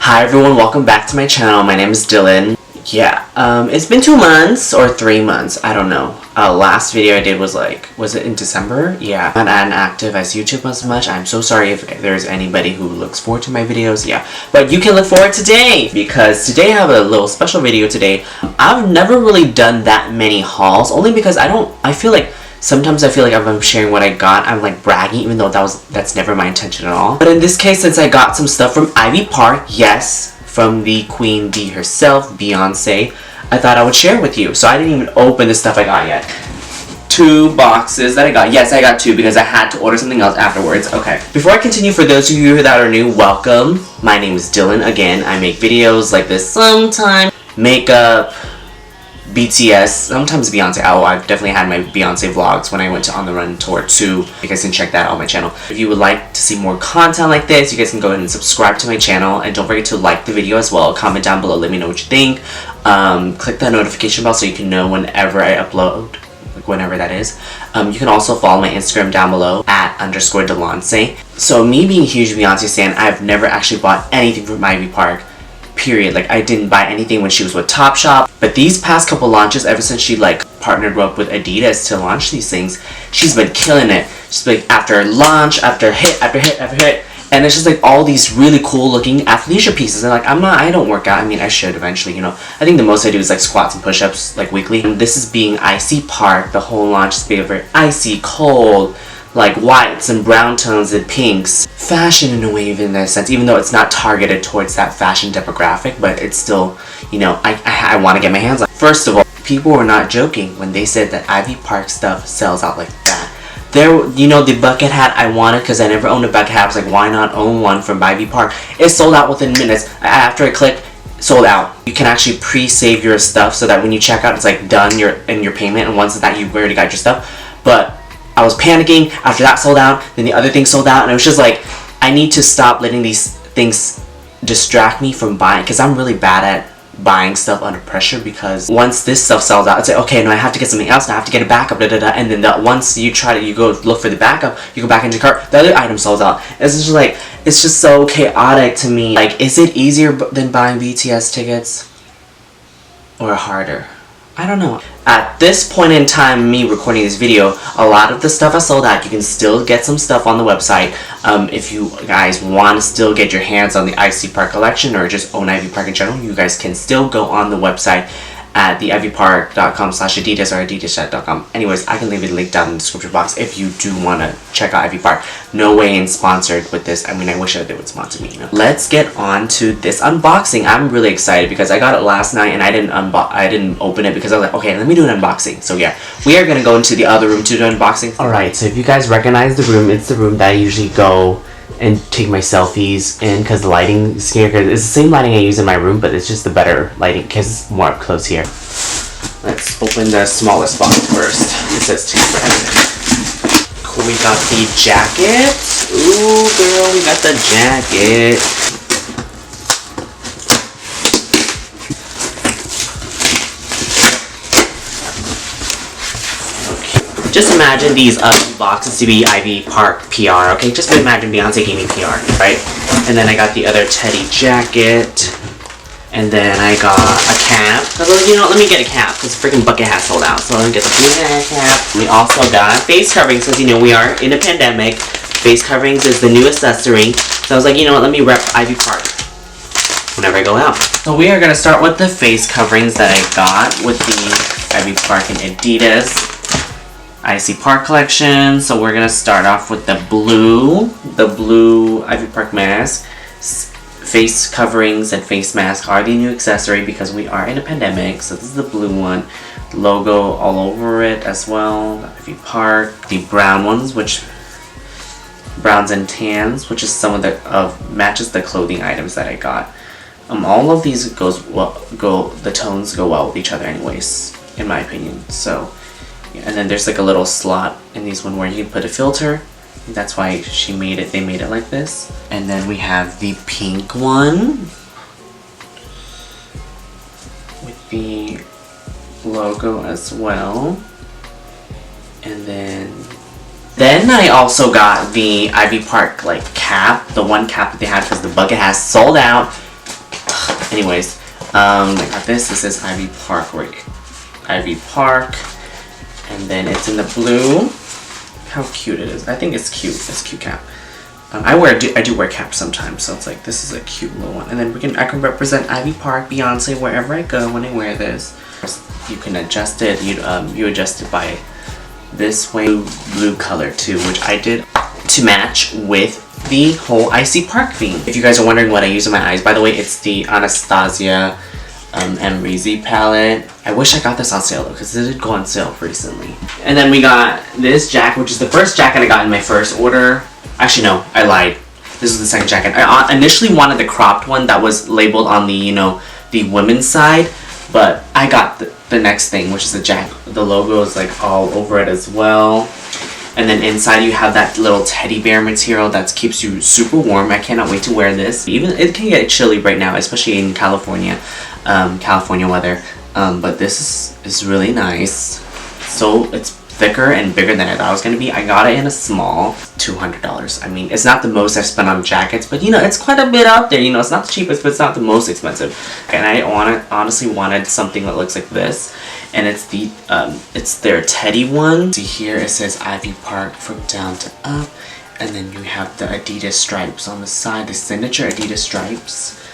Hi everyone, welcome back to my channel. My name is Dylan. Yeah, it's been 2 months or 3 months, I don't know. Last video I did was it in December? Yeah, I'm not active as YouTube as much. I'm so sorry if there's anybody who looks forward to my videos, yeah. But you can look forward today, because today I have a little special video today. I've never really done that many hauls, only because sometimes I feel like if I'm sharing what I got, I'm like bragging, even though that's never my intention at all. But in this case, since I got some stuff from Ivy Park, yes, from the Queen Bee herself, Beyoncé, I thought I would share with you. So I didn't even open the stuff I got yet. 2 boxes that I got. Yes, I got 2 because I had to order something else afterwards. Okay. Before I continue, for those of you that are new, welcome. My name is Dylan. Again, I make videos like this sometimes. Makeup, BTS, sometimes Beyoncé. I've definitely had my Beyoncé vlogs when I went to On the Run Tour too. You guys can check that out on my channel. If you would like to see more content like this, you guys can go ahead and subscribe to my channel. And don't forget to like the video as well. Comment down below, let me know what you think. Click that notification bell so you can know whenever I upload, like whenever that is. You can also follow my Instagram down below at _Delonce. So me being a huge Beyoncé stan, I've never actually bought anything from Ivy Park. Period. Like, I didn't buy anything when she was with Topshop, but these past couple launches, ever since she like partnered up with Adidas to launch these things, she's been killing it. She's like, after launch, after hit, after hit, after hit, and it's just like all these really cool looking athleisure pieces. And like, I don't work out. I mean, I should eventually, you know. I think the most I do is like squats and push-ups like weekly. And this is being ICY Park. The whole launch is being very icy, cold, like whites and brown tones and pinks. Fashion in a way, in a sense, even though it's not targeted towards that fashion demographic, but it's still, you know, I want to get my hands on. First of all, people were not joking when they said that Ivy Park stuff sells out like that. You know, the bucket hat I wanted because I never owned a bucket hat. I was like, why not own one from Ivy Park? It sold out within minutes. After I clicked, sold out. You can actually pre-save your stuff so that when you check out, it's like done your payment, and once that you've already got your stuff. But I was panicking after that sold out, then the other thing sold out, and it was just like, I need to stop letting these things distract me from buying, because I'm really bad at buying stuff under pressure. Because once this stuff sells out, it's like, okay, no, I have to get something else, now I have to get a backup, and then once you go look for the backup, you go back into your cart, the other item sells out. It's just like, it's just so chaotic to me. Like, is it easier than buying BTS tickets? Or harder? I don't know. At this point in time, me recording this video, a lot of the stuff I sold out. You can still get some stuff on the website. If you guys want to still get your hands on the ICY Park collection or just own Ivy Park in general, you guys can still go on the website at theivypark.com/Adidas or adidas.com. Anyways, I can leave a link down in the description box if you do want to check out Ivy Park. No way in sponsored with this. I mean, I wish they would sponsor me, you know. Let's get on to this unboxing. I'm really excited because I got it last night and I didn't open it because I was like, okay, let me do an unboxing. So yeah, we are gonna go into the other room to do unboxing. Alright, so if you guys recognize the room, it's the room that I usually go and take my selfies in, because the lighting is here. Cause it's the same lighting I use in my room, but it's just the better lighting because it's more up close here. Let's open the smallest box first. It says 2 friends. Cool, we got the jacket. Ooh, girl, we got the jacket. Just imagine these boxes to be Ivy Park PR, okay? Just imagine Beyoncé gave me PR, right? And then I got the other teddy jacket. And then I got a cap. I was like, you know, let me get a cap, because freaking bucket hat sold out. So let me get the blue hair cap. We also got face coverings, because, you know, we are in a pandemic. Face coverings is the new accessory. So I was like, you know what, let me rep Ivy Park whenever I go out. So we are going to start with the face coverings that I got with the Ivy Park and Adidas ICY Park collection. So we're gonna start off with the blue Ivy Park mask. Face coverings and face mask are the new accessory because we are in a pandemic. So this is the blue one, logo all over it as well. Ivy Park. The brown ones, which browns and tans, which is some of the matches the clothing items that I got. All of these the tones go well with each other anyways, in my opinion. So. And then there's like a little slot in these one where you can put a filter. That's why they made it like this. And then we have the pink one with the logo as well. And then I also got the Ivy Park like cap, the one cap that they had because the bucket has sold out. anyways, I got this. This is Ivy Park, Ivy Park, and then it's in the blue. How cute it is. I think it's cute. It's a cute cap. I do wear caps sometimes, so it's like this is a cute little one. And then I can represent Ivy Park, Beyoncé wherever I go when I wear this. You can adjust it. You adjust it by this way, blue color too, which I did to match with the whole ICY Park theme. If you guys are wondering what I use in my eyes, by the way, it's the Anastasia Amrezy palette. I wish I got this on sale though, because it did go on sale recently. And then we got this jacket, which is the first jacket I got in my first order. Actually, no, I lied. This is the second jacket. I initially wanted the cropped one that was labeled on the, you know, the women's side, but I got the next thing, which is the jacket. The logo is like all over it as well. And then inside you have that little teddy bear material that keeps you super warm. I cannot wait to wear this. Even it can get chilly right now, especially in California, California weather. But this is really nice. So it's thicker and bigger than I thought it was gonna be. I got it in a small, $200. I mean, it's not the most I've spent on jackets, but you know, it's quite a bit out there. You know, it's not the cheapest, but it's not the most expensive. And I honestly wanted something that looks like this, and it's their teddy one. See here, it says Ivy Park from down to up, and then you have the Adidas stripes on the side, the signature Adidas stripes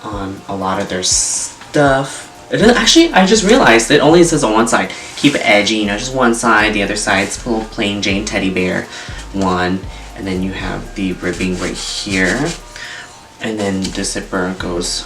on a lot of their stuff. Actually, I just realized it only says on one side. Keep it edgy, you know, just one side. The other side's a little plain Jane teddy bear one. And then you have the ribbing right here. And then the zipper goes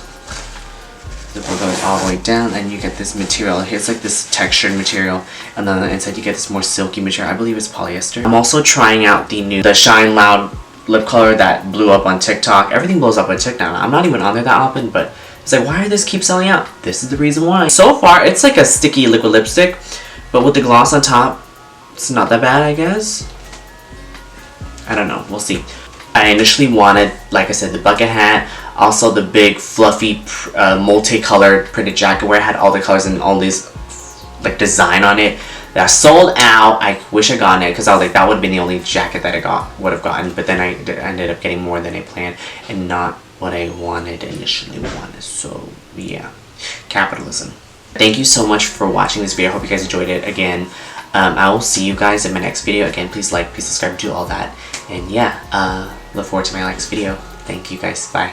all the way down, and you get this material. It's like this textured material. And then on the inside you get this more silky material. I believe it's polyester. I'm also trying out the Shine Loud lip color that blew up on TikTok. Everything blows up on TikTok. I'm not even on there that often, but it's like, why does this keep selling out? This is the reason why. So far, it's like a sticky liquid lipstick, but with the gloss on top, it's not that bad, I guess. I don't know. We'll see. I initially wanted, like I said, the bucket hat, also the big fluffy multicolored printed jacket where it had all the colors and all these like design on it. That sold out. I wish I gotten it because I was like, that would have been the only jacket that I would have gotten. But then I ended up getting more than I planned and not what I initially wanted. So yeah, capitalism. Thank you so much for watching this video. I hope you guys enjoyed it. Again, I will see you guys in my next video. Again, please like, please subscribe, do all that. And yeah, look forward to my next video. Thank you guys. Bye.